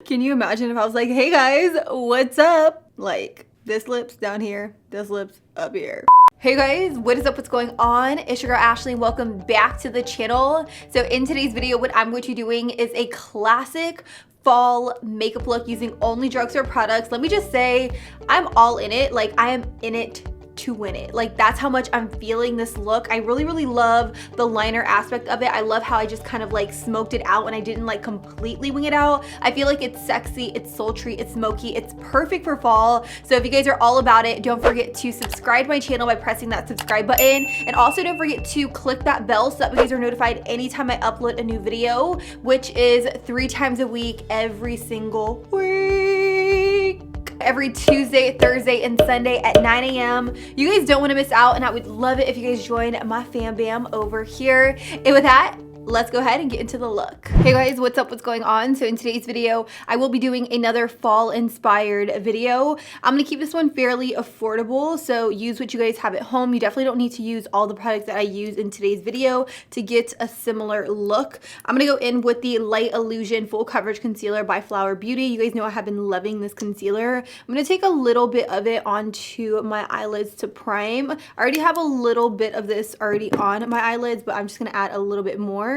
Can you imagine if I was like, hey guys, what's up? Like, this lip's down here, this lip's up here. Hey guys, what is up? What's going on? It's your girl Ashley. Welcome back to the channel. So in today's video, what I'm going to be doing is a classic fall makeup look using only drugstore products. Let me just say, I'm all in it. Like, I am in it to win it. Like, that's how much I'm feeling this look. I really love the liner aspect of it. I love how I just kind of like smoked it out and I didn't like completely wing it out. I feel like it's sexy, it's sultry, it's smoky, it's perfect for fall. So if you guys are all about it, don't forget to subscribe to my channel by pressing that subscribe button, and also don't forget to click that bell so that you guys are notified anytime I upload a new video, which is 3 times a week every single week. Every Tuesday, Thursday, and Sunday at 9 a.m. You guys don't want to miss out, and I would love it if you guys join my fam bam over here. And with that, let's go ahead and get into the look. Hey guys, what's up? What's going on? So in today's video, I will be doing another fall inspired video. I'm gonna keep this one fairly affordable, so use what you guys have at home. You definitely don't need to use all the products that I use in today's video to get a similar look. I'm gonna go in with the Light Illusion Full Coverage Concealer by Flower Beauty. You guys know I have been loving this concealer. I'm gonna take a little bit of it onto my eyelids to prime. I already have a little bit of this already on my eyelids, but I'm just gonna add a little bit more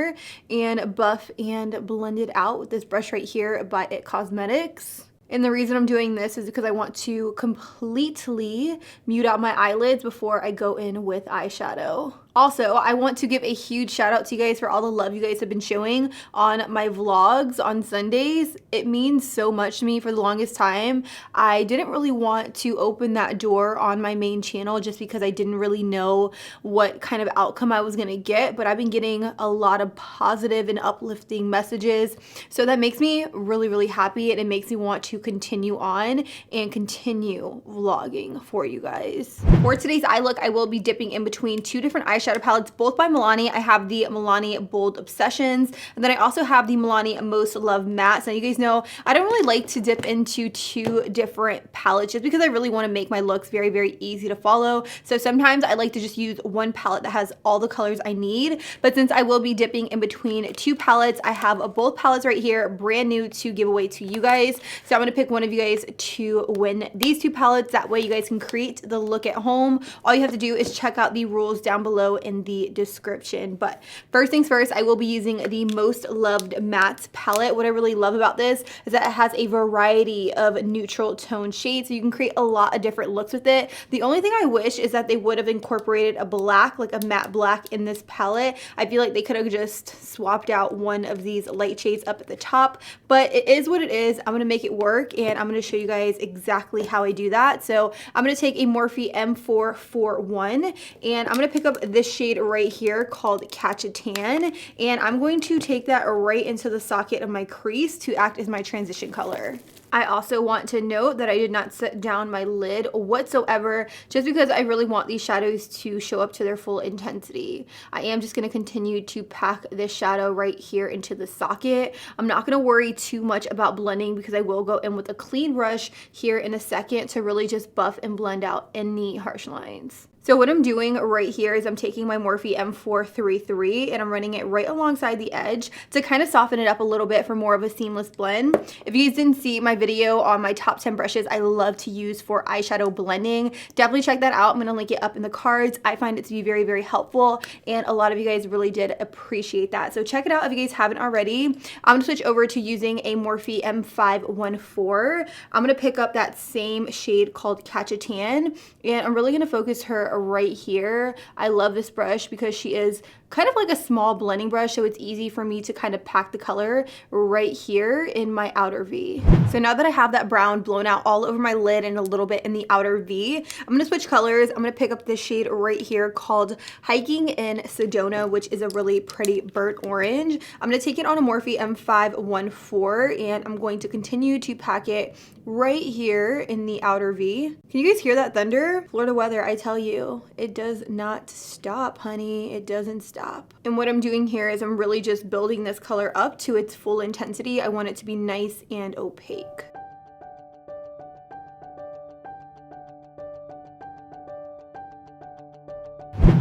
and buff and blend it out with this brush right here by IT Cosmetics. And the reason I'm doing this is because I want to completely mute out my eyelids before I go in with eyeshadow. Also, I want to give a huge shout out to you guys for all the love you guys have been showing on my vlogs on Sundays. It means so much to me. For the longest time, I didn't really want to open that door on my main channel just because I didn't really know what kind of outcome I was gonna get, but I've been getting a lot of positive and uplifting messages. So that makes me really happy, and it makes me want to continue on and continue vlogging for you guys. For today's eye look, I will be dipping in between 2 different eyeshadow palettes, both by MILANI. I have the MILANI Bold Obsessions, and then I also have the MILANI Most Love Mattes. Now you guys know I don't really like to dip into 2 different palettes just because I really want to make my looks very easy to follow. So sometimes I like to just use one palette that has all the colors I need, but since I will be dipping in between 2 palettes, I have both palettes right here, brand new to give away to you guys. So I'm going to pick one of you guys to win these 2 palettes. That way you guys can create the look at home. All you have to do is check out the rules down below in the description. But first things first, I will be using the Most Loved Mattes palette. What I really love about this is that it has a variety of neutral tone shades, so you can create a lot of different looks with it. The only thing I wish is that they would have incorporated a black, like a matte black in this palette. I feel like they could have just swapped out one of these light shades up at the top, but it is what it is. I'm gonna make it work, and I'm gonna show you guys exactly how I do that. So I'm gonna take a Morphe M441, and I'm gonna pick up this shade right here called Catch a Tan, and I'm going to take that right into the socket of my crease to act as my transition color. I also want to note that I did not set down my lid whatsoever, just because I really want these shadows to show up to their full intensity. I am just going to continue to pack this shadow right here into the socket. I'm not going to worry too much about blending because I will go in with a clean brush here in a second to really just buff and blend out any harsh lines. So what I'm doing right here is I'm taking my Morphe M433 and I'm running it right alongside the edge to kind of soften it up a little bit for more of a seamless blend. If you guys didn't see my video on my top 10 brushes I love to use for eyeshadow blending, definitely check that out. I'm going to link it up in the cards. I find it to be very helpful, and a lot of you guys really did appreciate that. So check it out if you guys haven't already. I'm going to switch over to using a Morphe M514. I'm going to pick up that same shade called Catch a Tan, and I'm really going to focus her right here. I love this brush because she is kind of like a small blending brush, so it's easy for me to kind of pack the color right here in my outer V. So now that I have that brown blown out all over my lid and a little bit in the outer V, I'm going to switch colors. I'm going to pick up this shade right here called Hiking in Sedona, which is a really pretty burnt orange. I'm going to take it on a Morphe M514, and I'm going to continue to pack it right here in the outer V. Can you guys hear that thunder? Florida weather, I tell you, it does not stop, honey. It doesn't stop. And what I'm doing here is I'm really just building this color up to its full intensity. I want it to be nice and opaque.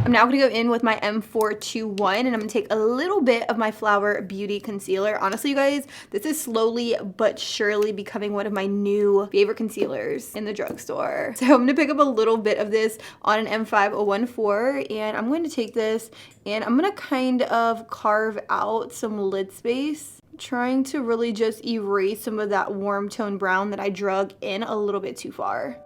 I'm now gonna go in with my M421 and I'm gonna take a little bit of my Flower Beauty concealer. Honestly, you guys, this is slowly but surely becoming one of my new favorite concealers in the drugstore. So I'm gonna pick up a little bit of this on an M5014 and I'm going to take this and I'm gonna kind of carve out some lid space, trying to really just erase some of that warm tone brown that I drug in a little bit too far.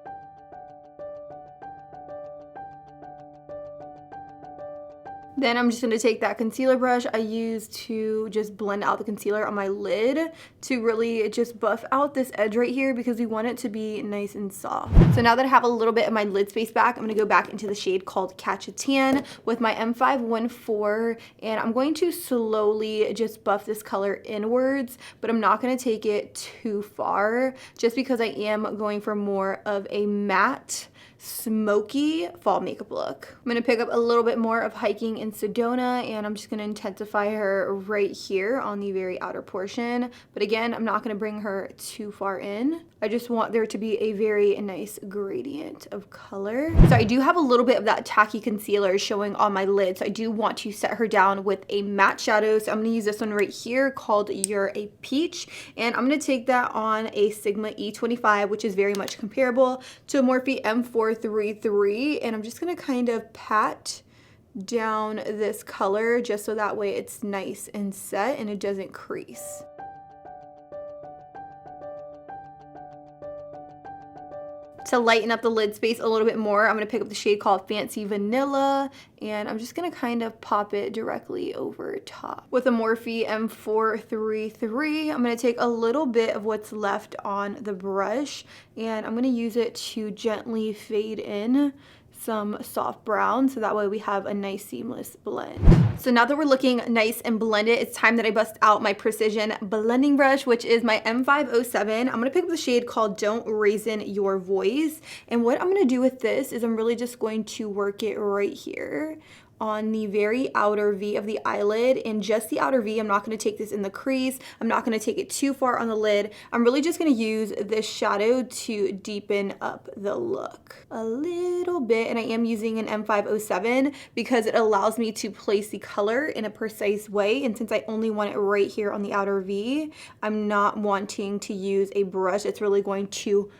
Then I'm just going to take that concealer brush I used to just blend out the concealer on my lid to really just buff out this edge right here because we want it to be nice and soft. So now that I have a little bit of my lid space back, I'm going to go back into the shade called Catch a Tan with my M514 and I'm going to slowly just buff this color inwards, but I'm not going to take it too far just because I am going for more of a matte smoky fall makeup look. I'm gonna pick up a little bit more of Hiking in Sedona and I'm just gonna intensify her right here on the very outer portion. But again, I'm not gonna bring her too far in. I just want there to be a very nice gradient of color. So I do have a little bit of that tacky concealer showing on my lid. So I do want to set her down with a matte shadow. So I'm gonna use this one right here called You're a Peach. And I'm gonna take that on a Sigma E25, which is very much comparable to a Morphe M433. And I'm just gonna kind of pat down this color just so that way it's nice and set and it doesn't crease. To lighten up the lid space a little bit more, I'm going to pick up the shade called Fancy Vanilla and I'm just going to kind of pop it directly over top. With a Morphe M433, I'm going to take a little bit of what's left on the brush and I'm going to use it to gently fade in some soft brown so that way we have a nice seamless blend. So now that we're looking nice and blended, it's time that I bust out my precision blending brush, which is my M507. I'm gonna pick up the shade called Don't Raisin Your Voice. And what I'm gonna do with this is I'm really just going to work it right here on the very outer V of the eyelid, and just the outer V. I'm not going to take this in the crease. I'm not going to take it too far on the lid. I'm really just going to use this shadow to deepen up the look a little bit, and I am using an M507 because it allows me to place the color in a precise way, and since I only want it right here on the outer V, I'm not wanting to use a brush that's really going to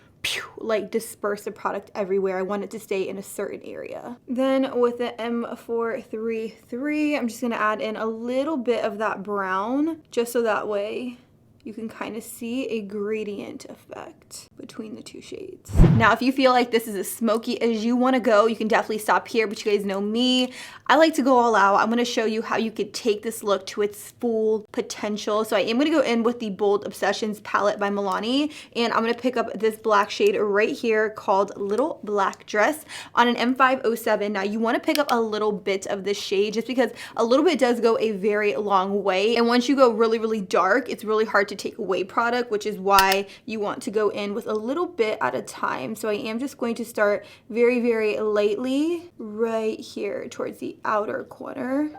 like disperse the product everywhere. I want it to stay in a certain area. Then with the M433, I'm just gonna add in a little bit of that brown just so that way you can kind of see a gradient effect between the two shades. Now, if you feel like this is as smoky as you want to go, you can definitely stop here, but you guys know me. I like to go all out. I'm going to show you how you could take this look to its full potential. So I am going to go in with the Bold Obsessions palette by MILANI, and I'm going to pick up this black shade right here called Little Black Dress on an M507. Now, you want to pick up a little bit of this shade just because a little bit does go a very long way. And once you go really, really dark, it's really hard to take away product, which is why you want to go in with a little bit at a time. So I am just going to start very, very lightly right here towards the outer corner.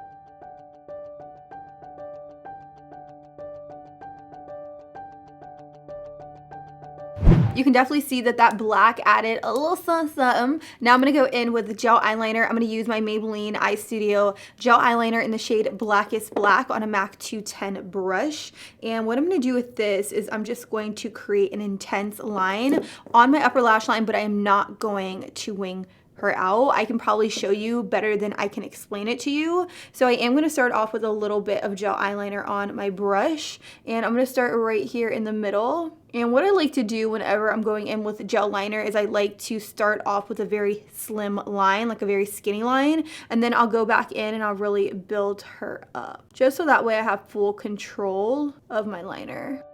You can definitely see that that black added a little something. Now I'm going to go in with the gel eyeliner. I'm going to use my Maybelline EYESTUDIO gel eyeliner in the shade Blackest Black on a MAC 210 brush. And what I'm going to do with this is I'm just going to create an intense line on my upper lash line, but I am not going to wing her out. I can probably show you better than I can explain it to you. So I am going to start off with a little bit of gel eyeliner on my brush, and I'm going to start right here in the middle. And what I like to do whenever I'm going in with gel liner is I like to start off with a very slim line, like a very skinny line, and then I'll go back in and I'll really build her up, just so that way I have full control of my liner.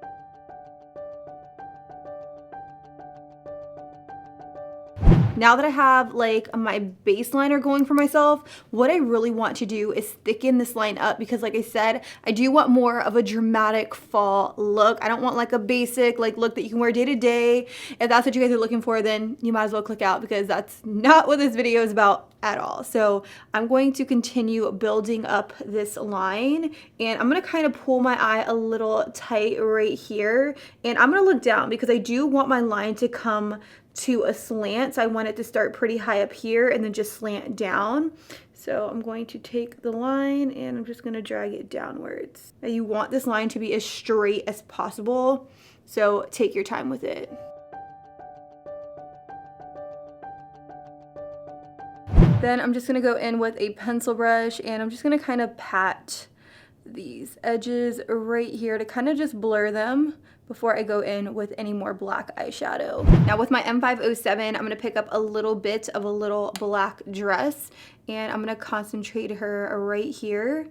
Now that I have like my base liner going for myself, what I really want to do is thicken this line up because like I said, I do want more of a dramatic fall look. I don't want like a basic like look that you can wear day to day. If that's what you guys are looking for, then you might as well click out because that's not what this video is about at all. So I'm going to continue building up this line, and I'm going to kind of pull my eye a little tight right here, and I'm going to look down because I do want my line to come to a slant. So I want it to start pretty high up here and then just slant down. So I'm going to take the line and I'm just going to drag it downwards. Now you want this line to be as straight as possible, so take your time with it. Then I'm just gonna go in with a pencil brush and I'm just gonna kind of pat these edges right here to kind of just blur them before I go in with any more black eyeshadow. Now with my M507, I'm gonna pick up a little bit of a little black dress and I'm gonna concentrate her right here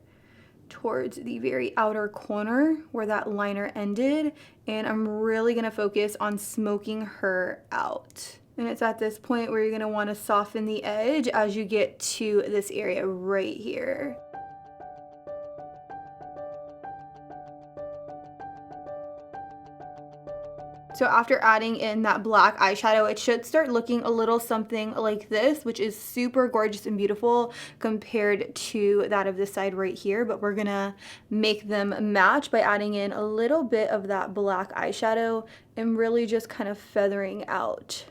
towards the very outer corner where that liner ended, and I'm really gonna focus on smoking her out. And it's at this point where you're gonna wanna soften the edge as you get to this area right here. So after adding in that black eyeshadow, it should start looking a little something like this, which is super gorgeous and beautiful compared to that of this side right here. But we're gonna make them match by adding in a little bit of that black eyeshadow and really just kind of feathering out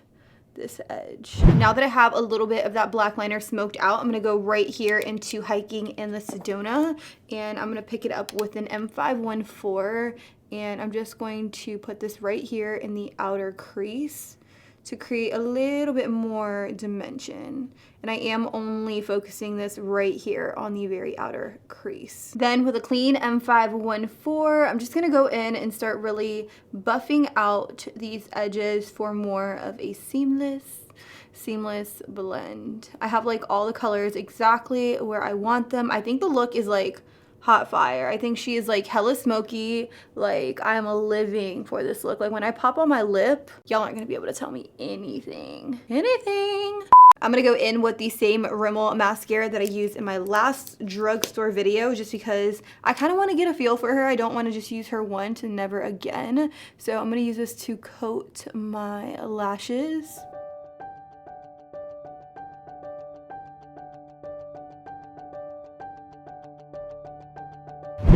this edge. Now that I have a little bit of that black liner smoked out, I'm gonna go right here into Hiking in the Sedona, and I'm gonna pick it up with an M514, and I'm just going to put this right here in the outer crease to create a little bit more dimension. And I am only focusing this right here on the very outer crease. Then with a clean M514, I'm just gonna go in and start really buffing out these edges for more of a seamless blend. I have like all the colors exactly where I want them. I think the look is like hot fire. I think she is like hella smoky. Like I am living for this look. Like when I pop on my lip, y'all aren't gonna be able to tell me anything. I'm gonna go in with the same Rimmel mascara that I used in my last drugstore video, just because I kind of want to get a feel for her. I don't want to just use her once and never again. So I'm gonna use this to coat my lashes.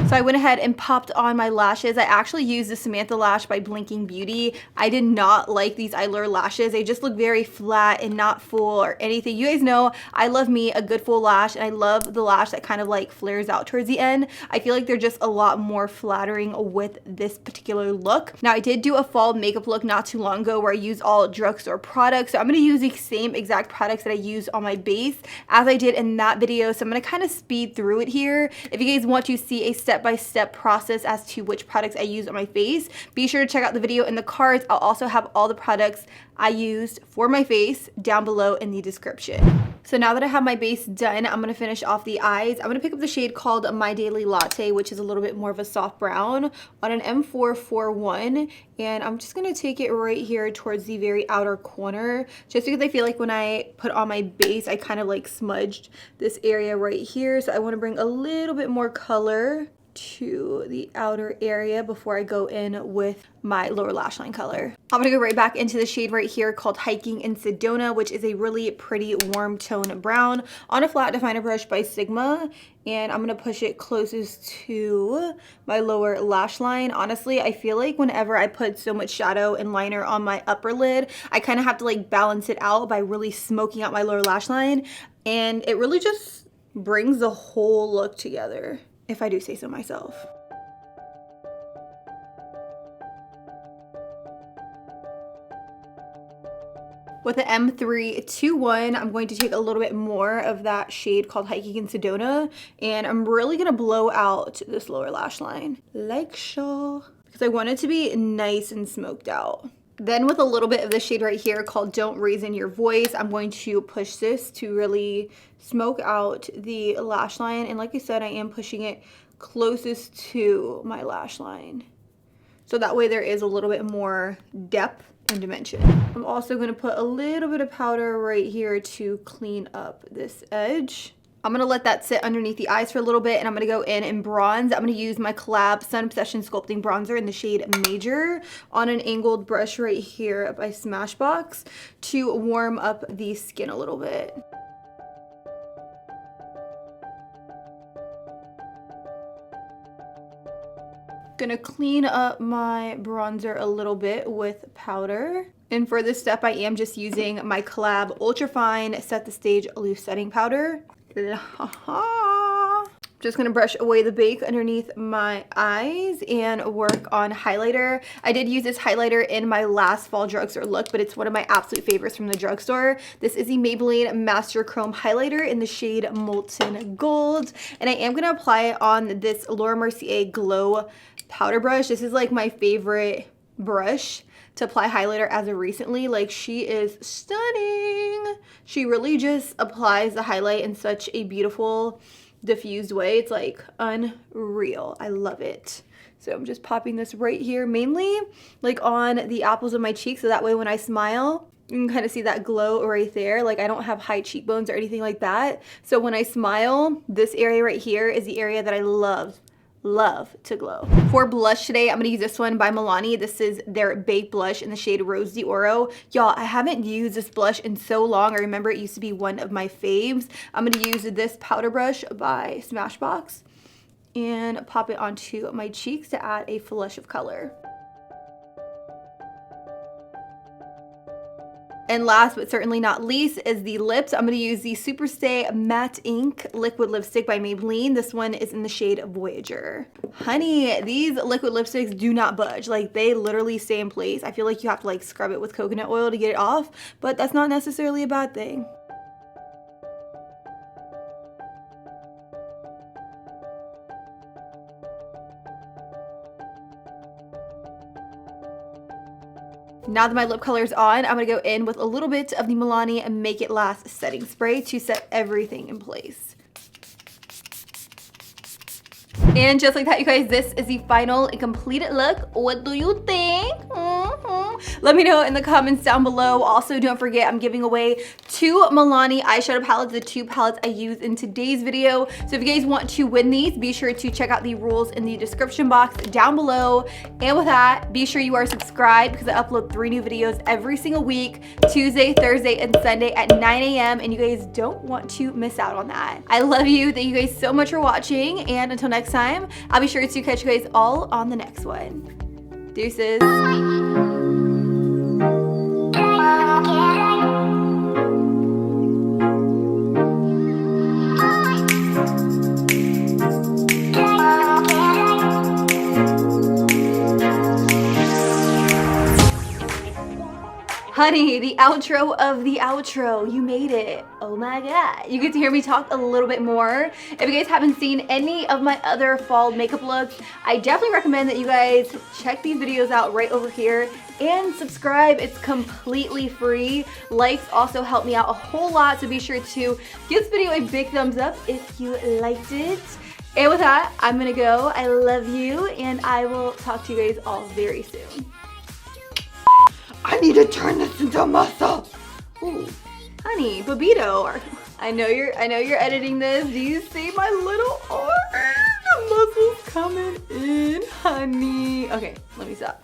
So I went ahead and popped on my lashes. I actually used the Samantha Lash by Blinking Beauty. I did not like these eyeliner lashes. They just look very flat and not full or anything. You guys know I love me a good full lash, and I love the lash that kind of like flares out towards the end. I feel like they're just a lot more flattering with this particular look. Now I did do a fall makeup look not too long ago where I used all drugstore products. So I'm gonna use the same exact products that I used on my base as I did in that video. So I'm gonna kind of speed through it here. If you guys want to see a step-by-step process as to which products I use on my face, be sure to check out the video in the cards. I'll also have all the products I used for my face down below in the description. So now that I have my base done, I'm gonna finish off the eyes. I'm gonna pick up the shade called My Daily Latte, which is a little bit more of a soft brown, on an M441, and I'm just gonna take it right here towards the very outer corner, just because I feel like when I put on my base, I kind of like smudged this area right here. So I wanna bring a little bit more color to the outer area before I go in with my lower lash line color. I'm gonna go right back into the shade right here called Hiking in Sedona, which is a really pretty warm tone brown on a flat definer brush by Sigma, and I'm gonna push it closest to my lower lash line. Honestly, I feel like whenever I put so much shadow and liner on my upper lid, I kind of have to like balance it out by really smoking out my lower lash line, and it really just brings the whole look together, if I do say so myself. With the M321, I'm going to take a little bit more of that shade called Hiking in Sedona, and I'm really gonna blow out this lower lash line, like so, because I want it to be nice and smoked out. Then with a little bit of the shade right here called Don't Reason Your Voice, I'm going to push this to really smoke out the lash line. And like I said, I am pushing it closest to my lash line, so that way there is a little bit more depth and dimension. I'm also going to put a little bit of powder right here to clean up this edge. I'm gonna let that sit underneath the eyes for a little bit, and I'm gonna go in and bronze. I'm gonna use my COLLAB Sun Obsession Sculpting Bronzer in the shade Major on an angled brush right here by Smashbox to warm up the skin a little bit. Gonna clean up my bronzer a little bit with powder. And for this step, I am just using my COLLAB Ultra Fine Set the Stage Loose Setting Powder. Just gonna brush away the bake underneath my eyes and work on highlighter. I did use this highlighter in my last fall drugstore look, but it's one of my absolute favorites from the drugstore. This is the Maybelline Master Chrome Highlighter in the shade Molten Gold. And I am gonna apply it on this Laura Mercier Glow powder brush. This is like my favorite brush to apply highlighter as of recently. Like, she is stunning. She really just applies the highlight in such a beautiful diffused way. It's like unreal. I love it. So I'm just popping this right here, mainly like on the apples of my cheeks, so that way when I smile you can kind of see that glow right there. Like, I don't have high cheekbones or anything like that, so when I smile, this area right here is the area that I love to glow. For blush today, I'm gonna use this one by MILANI. This is their Baked Blush in the shade Rose d'Oro. Y'all, I haven't used this blush in so long. I remember it used to be one of my faves. I'm gonna use this powder brush by Smashbox and pop it onto my cheeks to add a flush of color. And last but certainly not least is the lips. I'm going to use the Superstay Matte Ink Liquid Lipstick by Maybelline. This one is in the shade Voyager. Honey, these liquid lipsticks do not budge. Like, they literally stay in place. I feel like you have to like scrub it with coconut oil to get it off, but that's not necessarily a bad thing. Now that my lip color is on, I'm gonna go in with a little bit of the MILANI Make It Last setting spray to set everything in place. And just like that, you guys, this is the final and completed look. What do you think? Let me know in the comments down below. Also, don't forget, I'm giving away 2 MILANI eyeshadow palettes, the 2 palettes I used in today's video. So if you guys want to win these, be sure to check out the rules in the description box down below. And with that, be sure you are subscribed because I upload 3 new videos every single week, Tuesday, Thursday, and Sunday at 9 a.m. And you guys don't want to miss out on that. I love you. Thank you guys so much for watching. And until next time, I'll be sure to catch you guys all on the next one. Deuces. Honey, the outro of the outro. You made it. Oh my god. You get to hear me talk a little bit more. If you guys haven't seen any of my other fall makeup looks, I definitely recommend that you guys check these videos out right over here and subscribe. It's completely free. Likes also help me out a whole lot, so be sure to give this video a big thumbs up if you liked it. And with that, I'm gonna go. I love you, and I will talk to you guys all very soon. I need to turn this into muscle. Ooh, honey, Babito. I know you're editing this. Do you see my little arm? The muscles coming in, honey. Okay, let me stop.